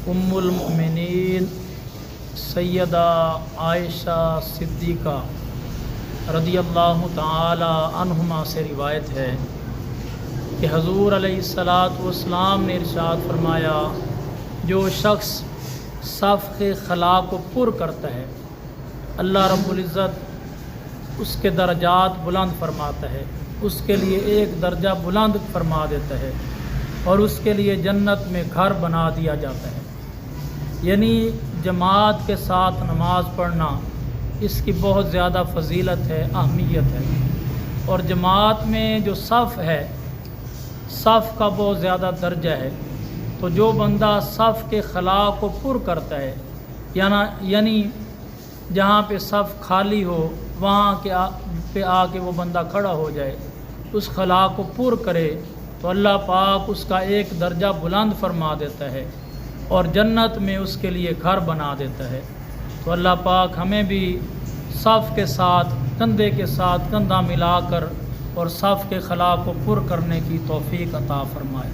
ام المؤمنین سیدہ عائشہ صدیقہ رضی اللہ تعالی عنہما سے روایت ہے کہ حضور علیہ الصلاۃ والسلام نے ارشاد فرمایا، جو شخص صف کے خلا کو پر کرتا ہے اللہ رب العزت اس کے درجات بلند فرماتا ہے، اس کے لیے ایک درجہ بلند فرما دیتا ہے اور اس کے لیے جنت میں گھر بنا دیا جاتا ہے۔ یعنی جماعت کے ساتھ نماز پڑھنا اس کی بہت زیادہ فضیلت ہے، اہمیت ہے، اور جماعت میں جو صف ہے، صف کا بہت زیادہ درجہ ہے۔ تو جو بندہ صف کے خلا کو پر کرتا ہے، یعنی جہاں پہ صف خالی ہو وہاں پہ آ کے وہ بندہ کھڑا ہو جائے، اس خلا کو پر کرے تو اللہ پاک اس کا ایک درجہ بلند فرما دیتا ہے اور جنت میں اس کے لیے گھر بنا دیتا ہے۔ تو اللہ پاک ہمیں بھی صف کے ساتھ کندھے کے ساتھ کندھا ملا کر اور صف کے خلا کو پر کرنے کی توفیق عطا فرمائے۔